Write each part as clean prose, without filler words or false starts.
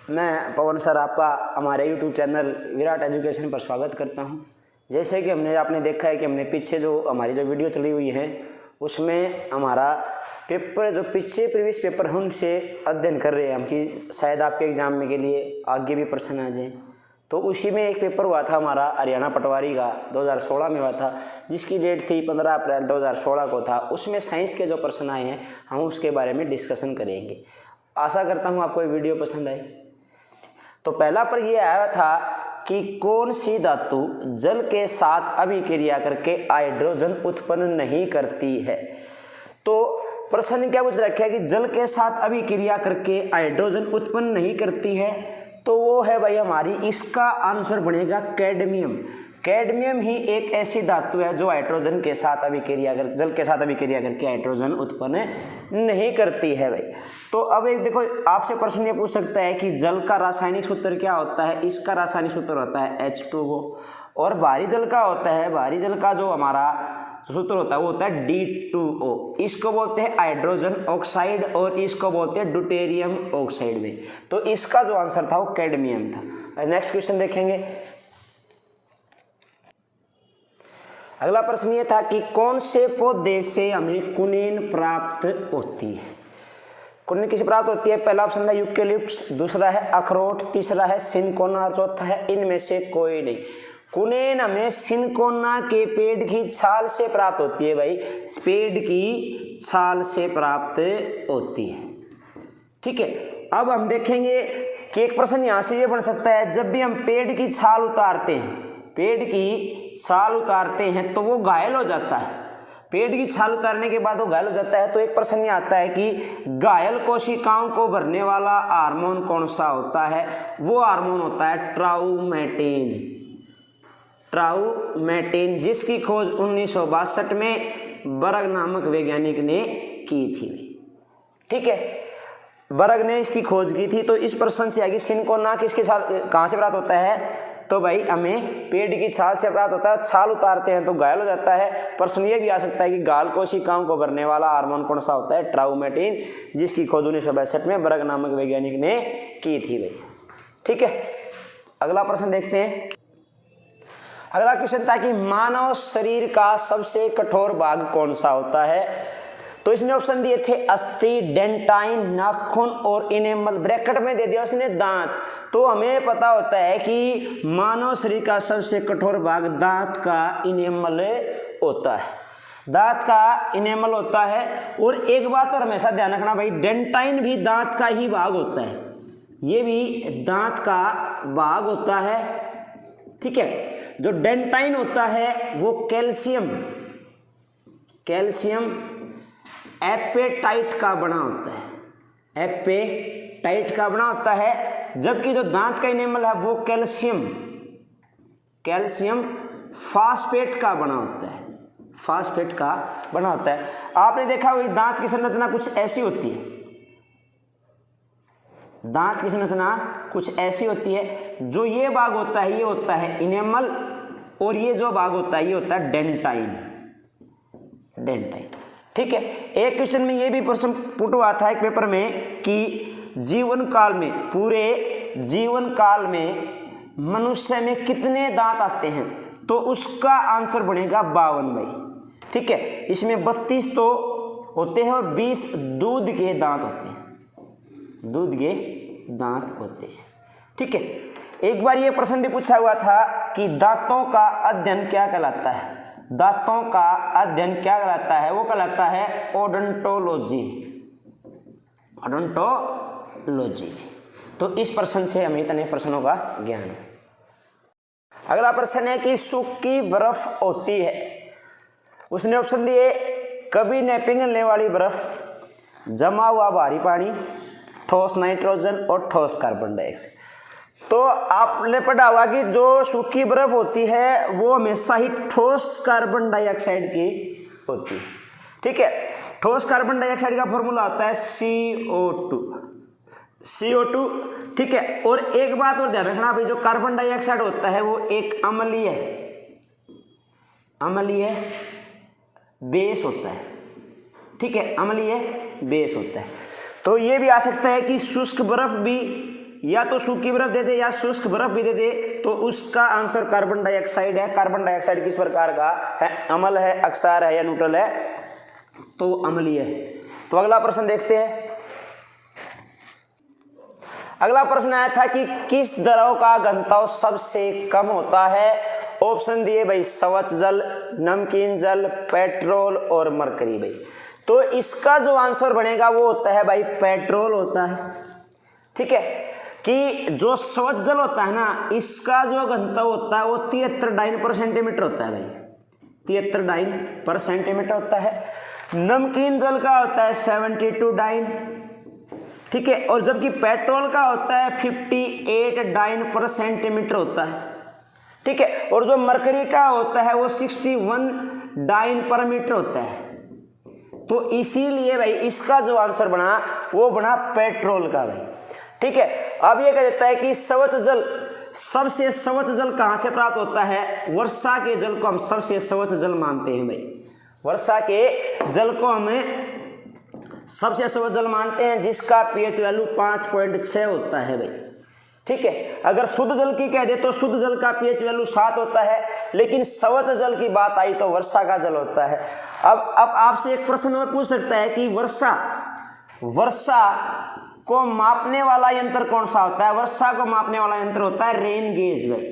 मैं पवन सर आपका हमारे यूट्यूब चैनल विराट एजुकेशन पर स्वागत करता हूं। जैसे कि आपने देखा है कि हमने पीछे जो हमारी जो वीडियो चली हुई है उसमें हमारा पेपर जो पीछे प्रीवियस पेपर हैं उनसे अध्ययन कर रहे हैं हम कि शायद आपके एग्जाम में के लिए आगे भी प्रश्न आ जाए। तो उसी में एक पेपर हुआ था हमारा हरियाणा पटवारी का 2016 में हुआ था, जिसकी डेट थी 15 अप्रैल 2016 को था। उसमें साइंस के जो प्रश्न आए हैं हम उसके बारे में डिस्कशन करेंगे। आशा करता हूँ आपको ये वीडियो पसंद आए। तो पहला पर यह आया था कि कौन सी धातु जल के साथ अभिक्रिया करके हाइड्रोजन उत्पन्न नहीं करती है। तो प्रश्न क्या पूछ रखा है कि जल के साथ अभिक्रिया करके हाइड्रोजन उत्पन्न नहीं करती है, तो वो है भाई हमारी, इसका आंसर बनेगा कैडमियम। कैडमियम ही एक ऐसी धातु है जो हाइड्रोजन के साथ अभिक्रिया कर जल के साथ अभिक्रिया करके हाइड्रोजन उत्पन्न नहीं करती है भाई। तो अब एक देखो, आपसे प्रश्न ये पूछ सकता है कि जल का रासायनिक सूत्र क्या होता है। इसका रासायनिक सूत्र होता है H2O। और भारी जल का होता है, भारी जल का जो हमारा सूत्र होता है वो होता है D2O। इसको बोलते हैं हाइड्रोजन ऑक्साइड और इसको बोलते हैं ड्यूटेरियम ऑक्साइड में। तो इसका जो आंसर था वो कैडमियम था। नेक्स्ट क्वेश्चन देखेंगे। अगला प्रश्न ये था कि कौन से पौधे से हमें कुनेन प्राप्त होती है। कुनेन किसे प्राप्त होती है। पहला ऑप्शन है यूकेलिप्टस, दूसरा है अखरोट, तीसरा है सिनकोना और चौथा है इनमें से कोई नहीं। कुनेन हमें सिनकोना के पेड़ की छाल से प्राप्त होती है भाई, पेड़ की छाल से प्राप्त होती है। ठीक है, अब हम देखेंगे कि एक प्रश्न यहां से ये बन सकता है, जब भी हम पेड़ की छाल उतारते हैं, पेड़ की छाल उतारते हैं तो वो घायल हो जाता है। पेड़ की छाल उतारने के बाद वो घायल हो जाता है। तो एक प्रश्न ये आता है कि घायल कोशिकाओं को भरने वाला हार्मोन कौन सा होता है। वो हार्मोन होता है ट्राउमेटिन। ट्राउमेटिन, जिसकी खोज 1962 में बर्ग नामक वैज्ञानिक ने की थी। ठीक है, बर्ग ने इसकी खोज की थी। तो इस प्रश्न से आगे सिनकोना किसके साथ कहाँ से प्राप्त होता है, तो भाई हमें पेड़ की छाल से प्राप्त होता है। छाल उतारते हैं तो घायल हो जाता है। प्रश्न ये भी आ सकता है कि घायल कोशिकाओं को भरने वाला हार्मोन कौन सा होता है, ट्राउमेटिन, जिसकी खोज 1962 में बर्ग नामक वैज्ञानिक ने की थी भाई। ठीक है, अगला प्रश्न देखते हैं। अगला क्वेश्चन था कि मानव शरीर का सबसे कठोर भाग कौन सा होता है। तो इसने ऑप्शन दिए थे अस्थि, डेंटाइन, नाखून और इनेमल। ब्रैकेट में दे दिया उसने दांत। तो हमें पता होता है कि मानव शरीर का सबसे कठोर भाग दांत का इनेमल होता है, दांत का इनेमल होता है। और एक बात और हमेशा ध्यान रखना भाई, डेंटाइन भी दांत का ही भाग होता है, ये भी दांत का भाग होता है। ठीक है, जो डेंटाइन होता है वो कैल्शियम एपेटाइट का बना होता है, एपेटाइट का बना होता है। जबकि जो दांत का इनेमल है वो कैल्शियम फास्फेट का बना होता है, फास्फेट का बना होता है। आपने देखा हुई दांत की संरचना कुछ ऐसी होती है, दांत की संरचना कुछ ऐसी होती है। जो ये भाग होता है ये होता है इनेमल, और ये जो भाग होता है ये होता है डेंटाइन। ठीक है, एक क्वेश्चन में ये भी प्रश्न पुट हुआ था एक पेपर में कि जीवन काल में, पूरे जीवन काल में मनुष्य में कितने दांत आते हैं। तो उसका आंसर बनेगा 52 भाई। ठीक है, इसमें 32 तो होते हैं और 20 दूध के दांत होते हैं, दूध के दांत होते हैं। ठीक है, एक बार ये प्रश्न भी पूछा हुआ था कि दांतों का अध्ययन क्या कहलाता है। दांतों का अध्ययन क्या कहलाता है, वो कहलाता है ओडोंटोलॉजी। ओडोंटोलॉजी। तो इस प्रश्न से हमें इतने प्रश्नों का ज्ञान है। अगला प्रश्न है कि सूखी बर्फ होती है। उसने ऑप्शन दिए कभी नहीं पिघलने वाली बर्फ, जमा हुआ भारी पानी, ठोस नाइट्रोजन और ठोस कार्बन डाइऑक्साइड। तो आपने पढ़ा होगा कि जो सूखी बर्फ होती है वो हमेशा ही ठोस कार्बन डाइऑक्साइड की होती है। ठीक है, ठोस कार्बन डाइऑक्साइड का फॉर्मूला होता है CO2। ठीक है, और एक बात और ध्यान रखना भाई, जो कार्बन डाइऑक्साइड होता है वो एक अम्लीय बेस होता है। ठीक है, अम्लीय बेस होता है। तो ये भी आ सकता है कि शुष्क बर्फ भी या तो सूखी बर्फ दे दे या शुष्क बर्फ भी दे दे, तो उसका आंसर कार्बन डाइऑक्साइड है। कार्बन डाइऑक्साइड किस प्रकार का है? अम्ल है, अक्षार है या न्यूट्रल है? तो अम्लीय है। तो अगला प्रश्न देखते हैं। अगला प्रश्न आया था कि किस द्रव का घनत्व सबसे कम होता है? ऑप्शन दिए भाई स्वच्छ जल, नमकीन जल, पेट्रोल और मरकरी भाई। तो इसका जो आंसर बनेगा वो होता है भाई पेट्रोल होता है। ठीक है, कि जो स्वच्छ जल होता है ना, इसका जो घनत्व होता है वो 73 डाइन पर सेंटीमीटर होता है भाई, 73 डाइन पर सेंटीमीटर होता है। नमकीन जल का होता है 72 डाइन। ठीक है, और जबकि पेट्रोल का होता है 58 डाइन पर सेंटीमीटर होता है। ठीक है, और जो मरकरी का होता है वो 61 डाइन पर मीटर होता है। तो इसीलिए भाई इसका जो आंसर बना वो बना पेट्रोल का भाई। ठीक है, अब ये कह देता है कि स्वच्छ जल, सबसे स्वच्छ जल कहाँ से प्राप्त होता है? वर्षा के जल को हम सबसे स्वच्छ जल मानते हैं भाई। वर्षा के जल को हमें सबसे स्वच्छ जल मानते हैं, जिसका पीएच वैल्यू 5.6 होता है भाई। ठीक है, अगर शुद्ध जल की कह दे तो शुद्ध जल का पीएच वैल्यू 7 होता है, लेकिन स्वच्छ जल की बात आई तो वर्षा का जल होता है। अब आपसे एक प्रश्न और पूछ सकता है कि वर्षा को मापने वाला यंत्र कौन सा होता है? वर्षा को मापने वाला यंत्र होता है रेन गेज भाई,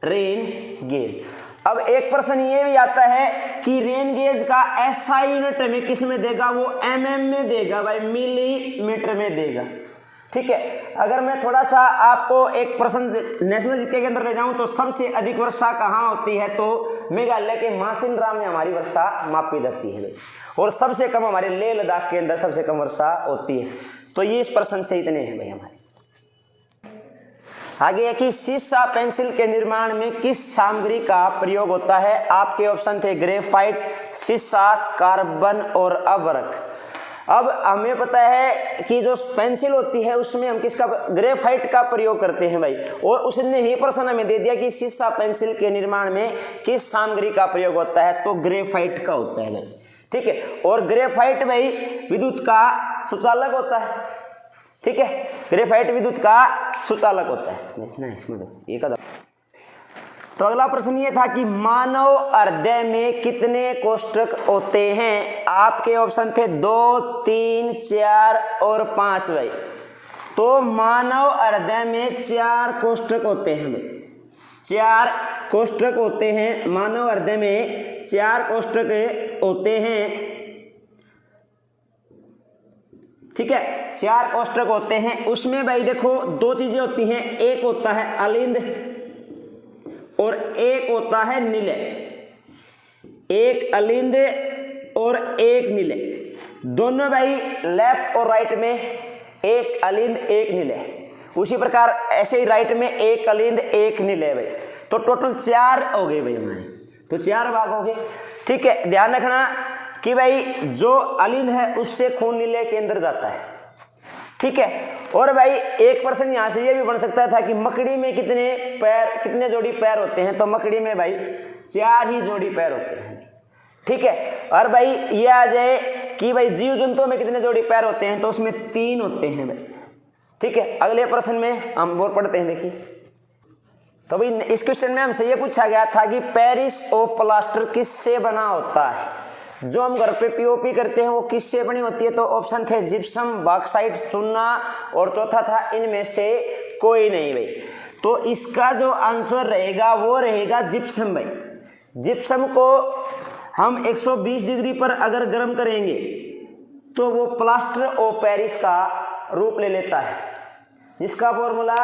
रेन गेज। अब एक प्रश्न ये भी आता है कि रेन गेज का एसआई यूनिट में किस में देगा? वो एमएम में देगा भाई, मिलीमीटर में देगा। ठीक है, अगर मैं थोड़ा सा आपको एक प्रश्न नेशनल जीके के अंदर ले जाऊं तो सबसे अधिक वर्षा कहाँ होती है? तो मेघालय के मासिनराम में हमारी वर्षा मापी जाती है भाई, और सबसे कम हमारे लेह लद्दाख के अंदर सबसे कम वर्षा होती है। तो ये इस प्रश्न से इतने हैं भाई हमारे। आगे है कि शीशा पेंसिल के निर्माण में किस सामग्री का प्रयोग होता है? आपके ऑप्शन थे ग्रेफाइट, शीशा, कार्बन और अभ्रक। अब हमें पता है कि जो पेंसिल होती है उसमें हम किसका, ग्रेफाइट का प्रयोग करते हैं भाई, और उसने ही प्रश्न हमें दे दिया कि शीशा पेंसिल के निर्माण में किस सामग्री का प्रयोग होता है? तो ग्रेफाइट का होता है भाई। ठीक है, और ग्रेफाइट भाई विद्युत का सुचालक होता है। ठीक है, ग्रेफाइट विद्युत का सुचालक होता है। इसमें एक तो अगला प्रश्न ये था कि मानव हृदय में कितने कोष्ठक होते हैं? आपके ऑप्शन थे 2, 3, 4 और 5 भाई। तो मानव हृदय में 4 कोष्ठक होते हैं भाई, 4 कोष्ठक होते हैं। मानव हृदय में 4 कोष्ठक होते हैं। ठीक है, 4 कोष्ठक होते हैं। उसमें भाई देखो 2 चीजें होती हैं, एक होता है अलिंद और एक होता है निलय। एक अलिंद और एक निलय, दोनों भाई लेफ्ट और राइट में, एक अलिंद एक निलय। उसी प्रकार ऐसे ही राइट में एक अलिंद एक निलय भाई। तो टोटल 4 हो गए भाई हमारे, तो 4 भाग हो गए। ठीक है, ध्यान रखना कि भाई जो अलिंद है उससे खून निलय के अंदर जाता है। ठीक है, और भाई एक प्रश्न यहाँ से ये भी बन सकता था कि मकड़ी में कितने जोड़ी पैर होते हैं? तो मकड़ी में भाई 4 ही जोड़ी पैर होते हैं। ठीक है, और भाई ये आ जाए कि भाई जीव जंतुओं में कितने जोड़ी पैर होते हैं? तो उसमें 3 होते हैं भाई। ठीक है, अगले प्रश्न में हम और पढ़ते हैं। देखिए, तो भाई इस क्वेश्चन में हमसे ये पूछा गया था कि पेरिस ऑफ प्लास्टर किससे बना होता है? जो हम घर पे पीओपी करते हैं वो किससे बनी होती है? तो ऑप्शन थे जिप्सम, बॉक्साइट, चूना, और चौथा था इनमें से कोई नहीं भाई। तो इसका जो आंसर रहेगा वो रहेगा जिप्सम भाई। जिप्सम को हम 120 डिग्री पर अगर गर्म करेंगे तो वो प्लास्टर ऑफ पेरिस का रूप ले लेता है, जिसका फॉर्मूला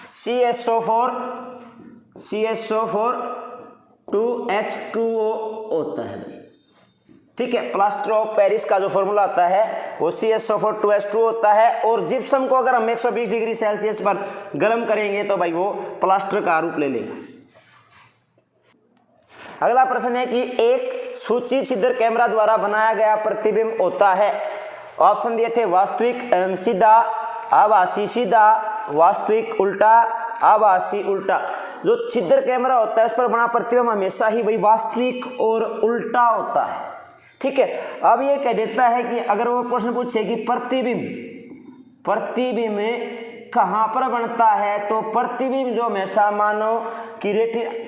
CSO4 2H2O होता है भाई। ठीक है, प्लास्टर ऑफ पेरिस का जो फॉर्मूला होता है वो CSO4 2H2O होता है, और जिप्सम को अगर हम 120 डिग्री सेल्सियस पर गर्म करेंगे तो भाई वो प्लास्टर का रूप ले लेगा। अगला प्रश्न है कि एक सूची छिद्र कैमरा द्वारा बनाया गया प्रतिबिंब होता है। ऑप्शन दिए थे वास्तविक एवं सीधा, आभासी सीधा, वास्तविक उल्टा, आभासी उल्टा। जो छिद्र कैमरा होता है उस पर बना प्रतिबिंब हमेशा ही भाई वास्तविक और उल्टा होता है। ठीक है, अब ये कह देता है कि अगर वो प्रश्न पूछे कि प्रतिबिंब कहाँ पर बनता है? तो प्रतिबिंब जो हमेशा मानो कि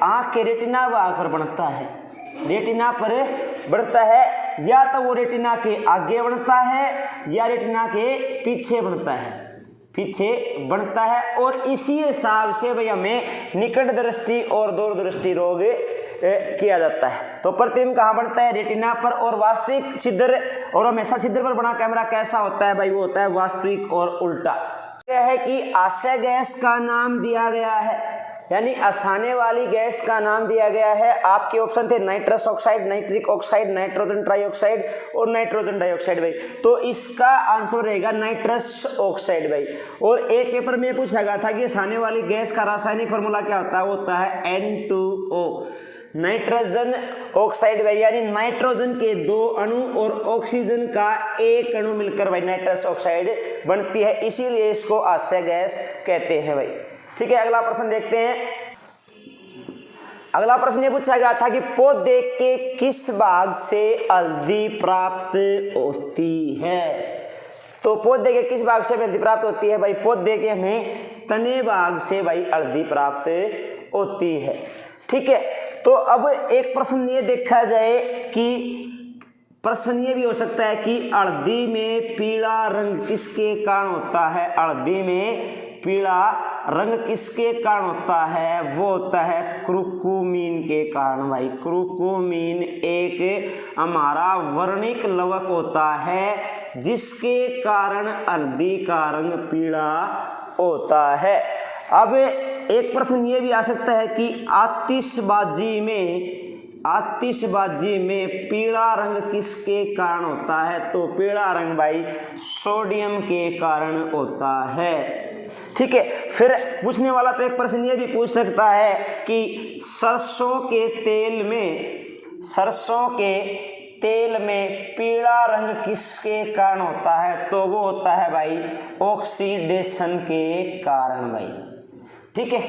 आँख के रेटिना भाग पर बनता है, रेटिना पर बनता है, या तो वो रेटिना के आगे बनता है या रेटिना के पीछे बनता है, पीछे बनता है। और इसी हिसाब से भाई हमें निकट दृष्टि और दूरदृष्टि रोग किया जाता है। तो प्रतिबिंब कहाँ बनता है? रेटिना पर। और वास्तविक छिद्र और हमेशा छिद्र पर बना कैमरा कैसा होता है भाई? वो होता है वास्तविक और उल्टा। यह है कि आशय गैस का नाम दिया गया है, यानी आसाने वाली गैस का नाम दिया गया है। आपके ऑप्शन थे nitrous oxide, nitric oxide, nitrogen trioxide और नाइट्रोजन डाइऑक्साइड भाई। तो इसका आंसर रहेगा नाइट्रस ऑक्साइड भाई। और एक पेपर में पूछा गया था कि आसाने वाली गैस का रासायनिक फॉर्मूला क्या होता है? वो होता है N2O, नाइट्रोजन ऑक्साइड भाई, यानी नाइट्रोजन के 2 अणु और ऑक्सीजन का 1 अणु मिलकर भाई नाइट्रस ऑक्साइड बनती है, इसीलिए इसको आशय गैस कहते हैं भाई। ठीक है, अगला प्रश्न देखते हैं। अगला प्रश्न ये पूछा गया था कि पौधे के किस भाग से हल्दी प्राप्त होती है? तो पौधे के किस भाग से हल्दी प्राप्त होती है भाई? पौधे के हमें तने भाग से भाई हल्दी प्राप्त होती है। ठीक है, तो अब एक प्रश्न ये देखा जाए कि प्रश्न ये भी हो सकता है कि हल्दी में पीला रंग किसके कारण होता है? हल्दी में पीला रंग किसके कारण होता है? वो होता है क्रुकुमीन के कारण भाई। क्रुकुमीन एक हमारा वर्णिक लवक होता है जिसके कारण हल्दी का रंग पीला होता है। अब एक प्रश्न ये भी आ सकता है कि आतिशबाजी में पीला रंग किसके कारण होता है? तो पीला रंग भाई सोडियम के कारण होता है। ठीक है, फिर पूछने वाला तो एक प्रश्न ये भी पूछ सकता है कि सरसों के तेल में पीला रंग किसके कारण होता है? तो वो होता है भाई ऑक्सीडेशन के कारण भाई। ठीक है,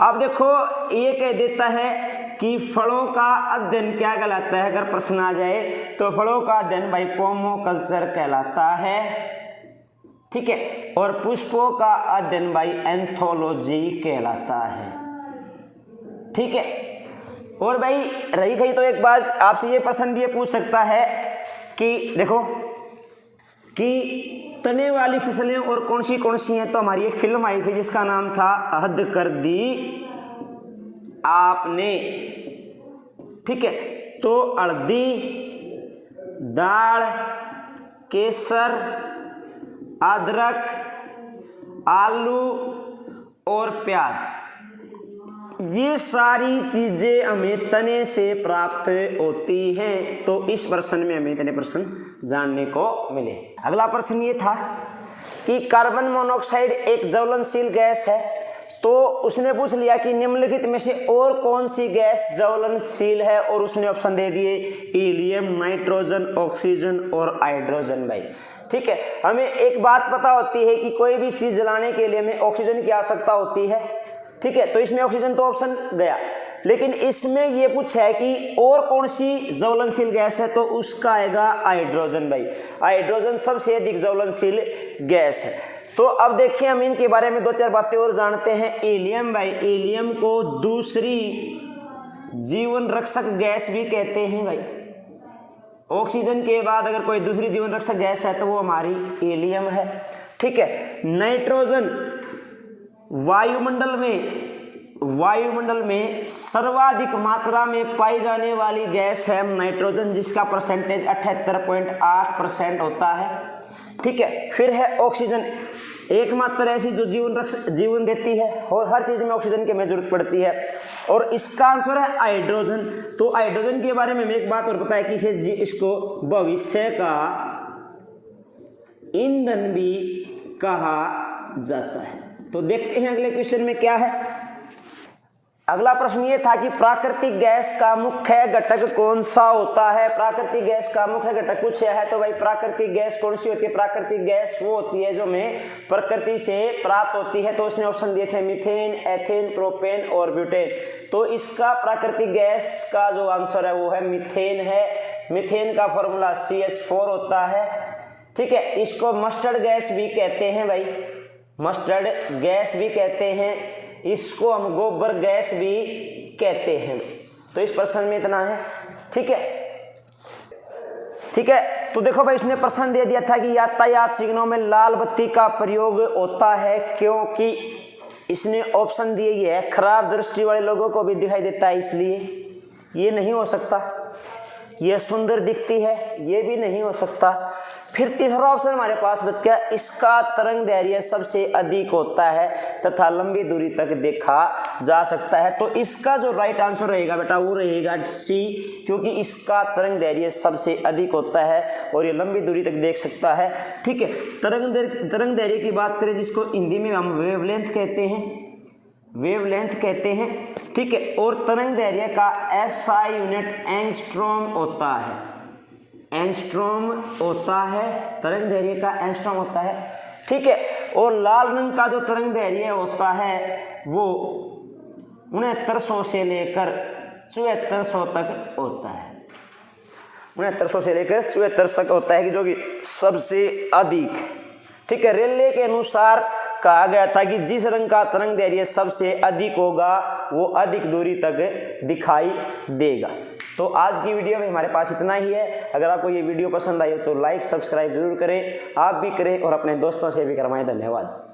अब देखो ये कह देता है कि फलों का अध्ययन क्या कहलाता है? अगर प्रश्न आ जाए तो फलों का अध्ययन भाई पोमोकल्चर कहलाता है। ठीक है, और पुष्पों का अध्ययन भाई एंथोलॉजी कहलाता है। ठीक है, और भाई रही गई तो एक बात आपसे ये प्रश्न भी पूछ सकता है कि देखो कि तने वाली फसलें और कौन सी हैं? तो हमारी एक फिल्म आई थी जिसका नाम था हद कर दी आपने। ठीक है, तो हल्दी, दाल, केसर, अदरक, आलू और प्याज, ये सारी चीजें हमें तने से प्राप्त होती हैं। तो इस प्रश्न में हमें इतने प्रश्न जानने को मिले। अगला प्रश्न ये था कि कार्बन मोनोऑक्साइड एक ज्वलनशील गैस है, तो उसने पूछ लिया कि निम्नलिखित में से और कौन सी गैस ज्वलनशील है, और उसने ऑप्शन दे दिए हीलियम, नाइट्रोजन, ऑक्सीजन और हाइड्रोजन भाई। ठीक है, हमें एक बात पता होती है कि कोई भी चीज जलाने के लिए हमें ऑक्सीजन की आवश्यकता होती है। ठीक है, तो इसमें ऑक्सीजन तो ऑप्शन गया, लेकिन इसमें ये पूछा है कि और कौन सी ज्वलनशील गैस है, तो उसका आएगा हाइड्रोजन भाई। हाइड्रोजन सबसे अधिक ज्वलनशील गैस है। तो अब देखिए हम इनके बारे में 2-4 बातें और जानते हैं। हीलियम भाई, हीलियम को दूसरी जीवन रक्षक गैस भी कहते हैं भाई। ऑक्सीजन के बाद अगर कोई दूसरी जीवन रक्षक गैस है तो वो हमारी हीलियम है। ठीक है, नाइट्रोजन वायुमंडल में सर्वाधिक मात्रा में पाई जाने वाली गैस है नाइट्रोजन, जिसका परसेंटेज 78.8% होता है। ठीक है, फिर है ऑक्सीजन, एकमात्र ऐसी जो जीवन देती है, और हर चीज में ऑक्सीजन की हमें जरूरत पड़ती है। और इसका आंसर है हाइड्रोजन। तो हाइड्रोजन के बारे में हमें एक बात और पता है कि इसको भविष्य का ईंधन भी कहा जाता है। तो देखते हैं अगले क्वेश्चन में क्या है। अगला प्रश्न ये था कि प्राकृतिक गैस का मुख्य घटक कौन सा होता है? प्राकृतिक गैस का मुख्य घटक कुछ है, तो भाई प्राकृतिक गैस कौन सी होती है? प्राकृतिक गैस वो होती है जो हमें प्रकृति से प्राप्त होती है। तो उसने ऑप्शन दिए थे मीथेन, एथेन, प्रोपेन और ब्यूटेन। तो इसका प्राकृतिक गैस का जो आंसर है वो है मीथेन है। मीथेन का फॉर्मूला CH4 होता है। ठीक है, इसको मस्टर्ड गैस भी कहते हैं भाई, मस्टर्ड गैस भी कहते हैं, इसको हम गोबर गैस भी कहते हैं। तो इस प्रश्न में इतना है। ठीक है, ठीक है। तो देखो भाई, इसने प्रश्न दे दिया था कि यातायात सिग्नलों में लाल बत्ती का प्रयोग होता है क्योंकि इसने ऑप्शन दिए ये है खराब दृष्टि वाले लोगों को भी दिखाई देता है, इसलिए ये नहीं हो सकता। ये सुंदर दिखती है, ये भी नहीं हो सकता। फिर तीसरा ऑप्शन हमारे पास बच गया, इसका तरंग दैर्घ्य सबसे अधिक होता है तथा लंबी दूरी तक देखा जा सकता है। तो इसका जो राइट आंसर रहेगा बेटा वो रहेगा सी, क्योंकि इसका तरंग दैर्घ्य सबसे अधिक होता है और ये लंबी दूरी तक देख सकता है। ठीक है, तरंग दैर्घ्य की बात करें जिसको हिंदी में हम वेवलेंथ कहते हैं, वेवलेंथ कहते हैं। ठीक है, और तरंग दैर्घ्य का एसआई यूनिट एंगस्ट्रॉम होता है, एंगस्ट्रॉम होता है, तरंग दैर्घ्य का एंगस्ट्रॉम होता है। ठीक है, और लाल रंग का जो तरंग दैर्घ्य होता है वो 6900 से लेकर 7400 तक होता है, 6900 से लेकर 7400 तक होता है कि जो कि सबसे अधिक। ठीक है, रेले के अनुसार कहा गया था कि जिस रंग का तरंग दैर्घ्य सबसे अधिक होगा वो अधिक दूरी तक दिखाई देगा। तो आज की वीडियो में हमारे पास इतना ही है। अगर आपको ये वीडियो पसंद आई हो तो लाइक सब्सक्राइब जरूर करें, आप भी करें और अपने दोस्तों से भी करवाएं। धन्यवाद।